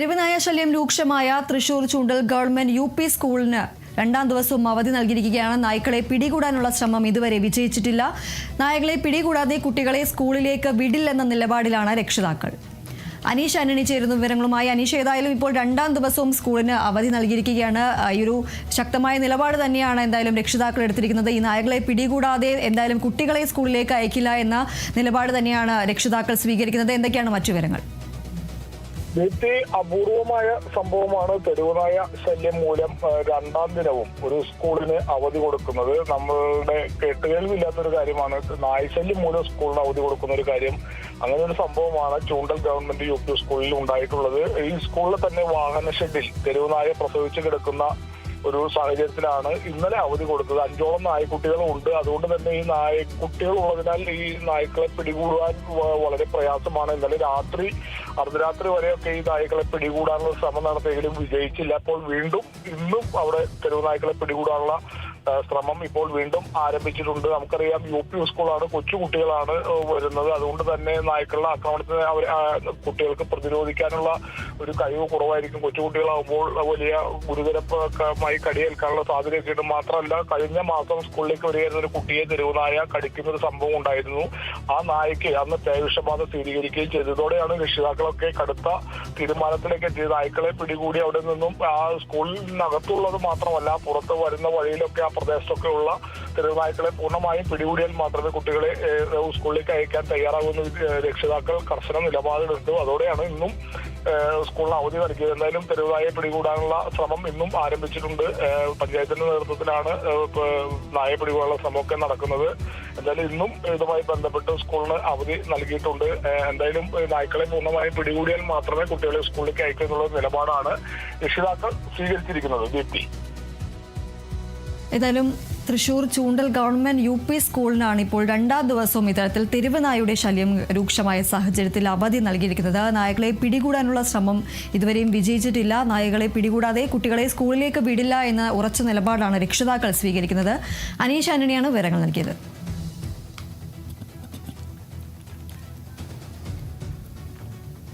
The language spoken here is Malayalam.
തെരുവുനായ ശല്യം രൂക്ഷമായ തൃശൂർ ചൂണ്ടൽ ഗവൺമെന്റ് യു.പി. സ്കൂളിന് രണ്ടാം ദിവസവും അവധി നൽകിയിരിക്കുകയാണ്. നായ്ക്കളെ പിടികൂടാനുള്ള ശ്രമം ഇതുവരെ വിജയിച്ചിട്ടില്ല. നായകളെ പിടികൂടാതെ കുട്ടികളെ സ്കൂളിലേക്ക് വിടില്ലെന്ന നിലപാടിലാണ് രക്ഷിതാക്കൾ. അനീഷ് ആന്റണി ചേരുന്ന വിവരങ്ങളുമായി. അനീഷ്, ഏതായാലും ഇപ്പോൾ രണ്ടാം ദിവസവും സ്കൂളിന് അവധി നൽകിയിരിക്കുകയാണ്. ഈ ഒരു ശക്തമായ നിലപാട് തന്നെയാണ് എന്തായാലും രക്ഷിതാക്കൾ എടുത്തിരിക്കുന്നത്. ഈ നായകളെ പിടികൂടാതെ എന്തായാലും കുട്ടികളെ സ്കൂളിലേക്ക് അയക്കില്ല എന്ന നിലപാട് തന്നെയാണ് രക്ഷിതാക്കൾ സ്വീകരിക്കുന്നത്. എന്തൊക്കെയാണ് മറ്റു വിവരങ്ങൾ? അപൂർവമായ സംഭവമാണ് തെരുവുനായ ശല്യം മൂലം രണ്ടാം ദിനവും ഒരു സ്കൂളിന് അവധി കൊടുക്കുന്നത്. നമ്മളുടെ കേട്ടുകേൾവില്ലാത്തൊരു കാര്യമാണ് നായശല്യം മൂലം സ്കൂളിന് അവധി കൊടുക്കുന്ന ഒരു കാര്യം. അങ്ങനെ ഒരു സംഭവമാണ് ചൂണ്ടൽ ഗവൺമെന്റ് യു.പി. സ്കൂളിൽ ഉണ്ടായിട്ടുള്ളത്. ഈ സ്കൂളിൽ തന്നെ വാഹന ഷെഡിൽ തെരുവുനായ പ്രസവിച്ച് കിടക്കുന്ന ഒരു സാഹചര്യത്തിലാണ് ഇന്നലെ അവധി കൊടുത്തത്. 5ഓളം നായ്ക്കുട്ടികളും ഉണ്ട്. അതുകൊണ്ട് തന്നെ ഈ നായ്ക്കുട്ടികൾ ഉള്ളതിനാൽ ഈ നായ്ക്കളെ പിടികൂടാൻ വളരെ പ്രയാസമാണ്. ഇന്നലെ അർദ്ധരാത്രി വരെയൊക്കെ ഈ നായ്ക്കളെ പിടികൂടാനുള്ള ശ്രമം നടത്തിയെങ്കിലും വിജയിച്ചില്ല. അപ്പോൾ വീണ്ടും ഇന്നും അവിടെ തെരുവ് നായ്ക്കളെ പിടികൂടാനുള്ള ശ്രമം ഇപ്പോൾ വീണ്ടും ആരംഭിച്ചിട്ടുണ്ട്. നമുക്കറിയാം യു.പി. സ്കൂളാണ്, കൊച്ചു കുട്ടികളാണ് വരുന്നത്. അതുകൊണ്ട് തന്നെ നായ്ക്കളുടെ ആക്രമണത്തിന് കുട്ടികൾക്ക് പ്രതിരോധിക്കാനുള്ള ഒരു കഴിവ് കുറവായിരിക്കും. കൊച്ചുകുട്ടികളാകുമ്പോൾ വലിയ ഗുരുതരമായി കടിയേൽക്കാനുള്ള സാധ്യതയൊക്കെ ഉണ്ട്. മാത്രമല്ല, കഴിഞ്ഞ മാസം സ്കൂളിലേക്ക് വരികയായിരുന്ന ഒരു കുട്ടിയെ തെരുവുനായ കടിക്കുന്ന ഒരു സംഭവം ഉണ്ടായിരുന്നു. ആ നായയ്ക്ക് അന്ന് പേവിഷബാധ സ്ഥിരീകരിക്കുകയും ചെയ്തതോടെയാണ് രക്ഷിതാക്കളൊക്കെ കടുത്ത തീരുമാനത്തിലേക്ക് എത്തിയത്. നായ്ക്കളെ പിടികൂടി അവിടെ നിന്നും ആ സ്കൂളിനകത്തുള്ളത് മാത്രമല്ല, പുറത്ത് വരുന്ന വഴിയിലൊക്കെ പ്രദേശത്തൊക്കെ ഉള്ള തെരുവുനായ്ക്കളെ പൂർണ്ണമായും പിടികൂടിയാൽ മാത്രമേ കുട്ടികളെ സ്കൂളിലേക്ക് അയക്കാൻ തയ്യാറാകുന്ന രക്ഷിതാക്കൾ കർശന നിലപാടെടുത്തു. അതോടെയാണ് ഇന്നും സ്കൂളിന് അവധി നൽകിയത്. എന്തായാലും തെരുവുനായെ പിടികൂടാനുള്ള ശ്രമം ഇന്നും ആരംഭിച്ചിട്ടുണ്ട്. പഞ്ചായത്തിന്റെ നേതൃത്വത്തിലാണ് നായ പിടികൂടാനുള്ള ശ്രമമൊക്കെ നടക്കുന്നത്. എന്തായാലും ഇന്നും ഇതുമായി ബന്ധപ്പെട്ട് സ്കൂളിന് അവധി നൽകിയിട്ടുണ്ട്. എന്തായാലും നായ്ക്കളെ പൂർണ്ണമായും പിടികൂടിയാൽ മാത്രമേ കുട്ടികളെ സ്കൂളിലേക്ക് അയക്കൂ എന്നുള്ള നിലപാടാണ് രക്ഷിതാക്കൾ സ്വീകരിച്ചിരിക്കുന്നത്. ദീപ്തി, ഏതായാലും തൃശൂർ ചൂണ്ടൽ ഗവൺമെന്റ് യു.പി. സ്കൂളിനാണ് ഇപ്പോൾ രണ്ടാം ദിവസവും ഇത്തരത്തിൽ തെരുവുനായുടെ ശല്യം രൂക്ഷമായ സാഹചര്യത്തിൽ അവധി നൽകിയിരിക്കുന്നത്. നായകളെ പിടികൂടാനുള്ള ശ്രമം ഇതുവരെയും വിജയിച്ചിട്ടില്ല. നായകളെ പിടികൂടാതെ കുട്ടികളെ സ്കൂളിലേക്ക് വിടില്ല എന്ന ഉറച്ച നിലപാടാണ് രക്ഷിതാക്കൾ സ്വീകരിക്കുന്നത്. അനീഷ് ആന്റണിയാണ് വിവരങ്ങൾ നൽകിയത്.